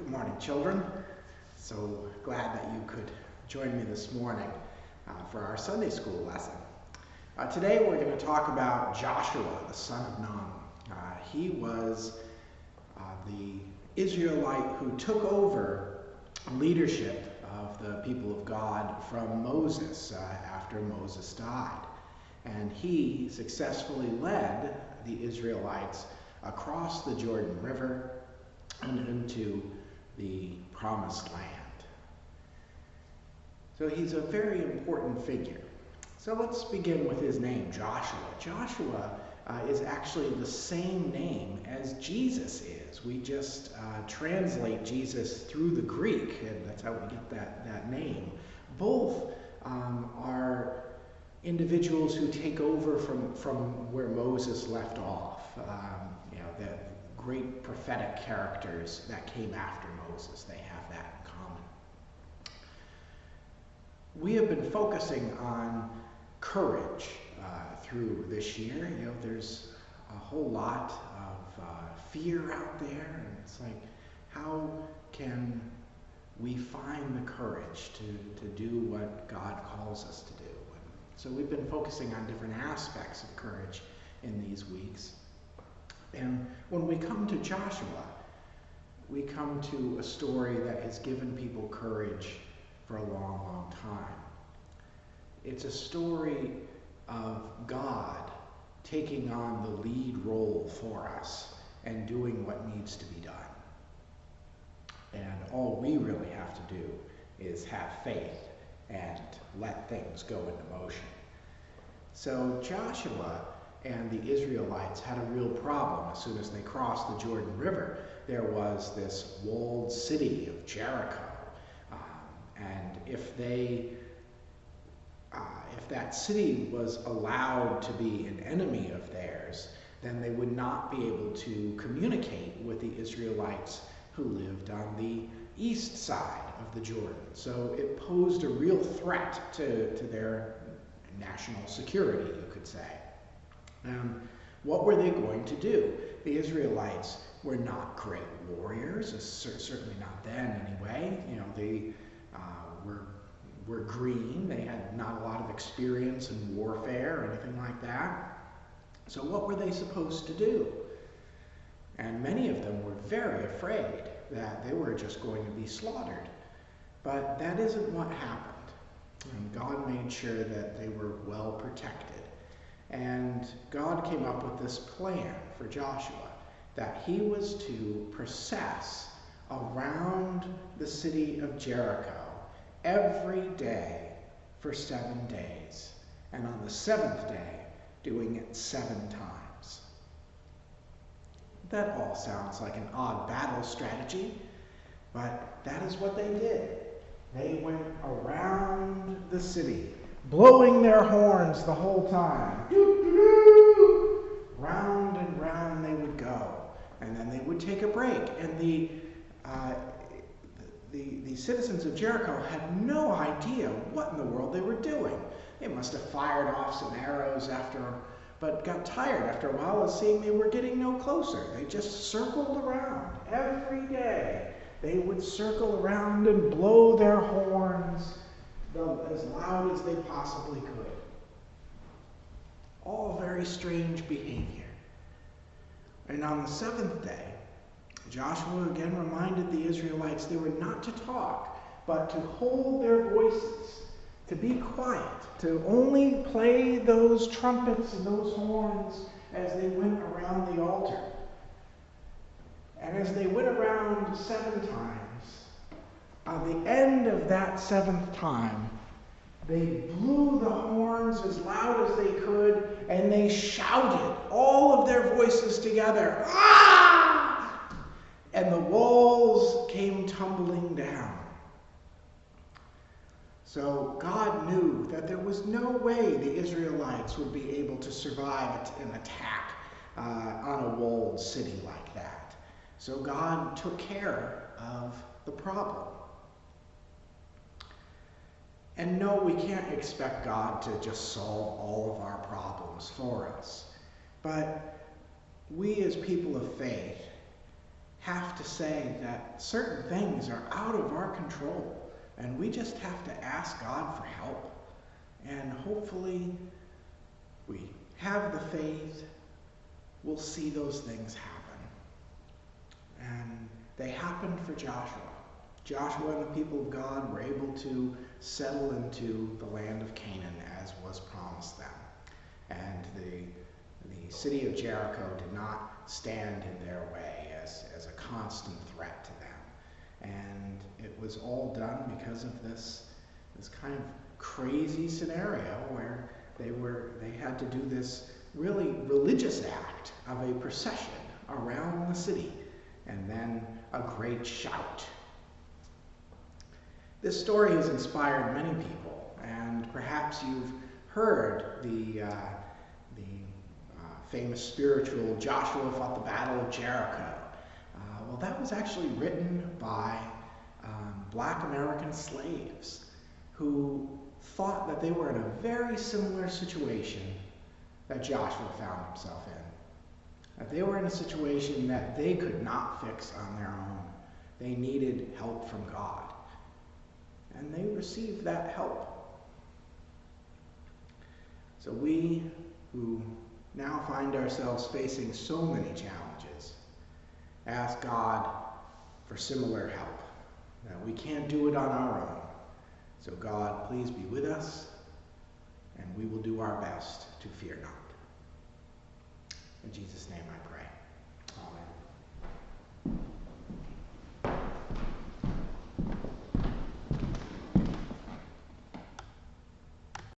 Good morning, children. So glad that you could join me this morning for our Sunday school lesson. Today we're going to talk about Joshua, the son of Nun. He was the Israelite who took over leadership of the people of God from Moses after Moses died. And he successfully led the Israelites across the Jordan River and into the Promised Land. So he's a very important figure. So let's begin with his name, Joshua. Joshua is actually the same name as Jesus is. We just translate Jesus through the Greek, and that's how we get that name. Both are individuals who take over from where Moses left off. The great prophetic characters that came after Moses, they have that in common. We have been focusing on courage through this year. There's a whole lot of fear out there, and it's like, how can we find the courage to do what God calls us to do? And so we've been focusing on different aspects of courage in these weeks. And when we come to Joshua, we come to a story that has given people courage for a long, long time. It's a story of God taking on the lead role for us and doing what needs to be done. And all we really have to do is have faith and let things go into motion. So Joshua and the Israelites had a real problem as soon as they crossed the Jordan River. There was this walled city of Jericho, and if that city was allowed to be an enemy of theirs, then they would not be able to communicate with the Israelites who lived on the east side of the Jordan. So it posed a real threat to their national security, you could say. What were they going to do? The Israelites were not great warriors, certainly not then anyway. They were green. They had not a lot of experience in warfare or anything like that. So what were they supposed to do? And many of them were very afraid that they were just going to be slaughtered. But that isn't what happened. And God made sure that they were well protected. And God came up with this plan for Joshua, that he was to process around the city of Jericho every day for 7 days, and on the seventh day, doing it 7 times. That all sounds like an odd battle strategy, but that is what they did. They went around the city, blowing their horns the whole time. Round and round they would go, and then they would take a break. And the citizens of Jericho had no idea what in the world they were doing. They must have fired off some arrows but got tired after a while of seeing they were getting no closer. They just circled around every day. They would circle around and blow their horns as loud as they possibly could. All very strange behavior. And on the 7th day, Joshua again reminded the Israelites they were not to talk, but to hold their voices, to be quiet, to only play those trumpets and those horns as they went around the altar. And as they went around 7 times, on the end of that 7th time, they blew the horns as loud as they could, and they shouted all of their voices together, "Ah!" And the walls came tumbling down. So God knew that there was no way the Israelites would be able to survive an attack on a walled city like that. So God took care of the problem. And no, we can't expect God to just solve all of our problems for us. But we as people of faith have to say that certain things are out of our control, and we just have to ask God for help. And hopefully we have the faith, we'll see those things happen. And they happened for Joshua. Joshua and the people of God were able to settle into the land of Canaan as was promised them. And the city of Jericho did not stand in their way as a constant threat to them. And it was all done because of this kind of crazy scenario where they had to do this really religious act of a procession around the city and then a great shout. This story has inspired many people, and perhaps you've heard the famous spiritual Joshua fought the Battle of Jericho. Well, that was actually written by black American slaves who thought that they were in a very similar situation that Joshua found himself in. That they were in a situation that they could not fix on their own. They needed help from God. And they received that help. So we who now find ourselves facing so many challenges ask God for similar help. Now, we can't do it on our own. So God, please be with us, and we will do our best to fear not. In Jesus' name I pray.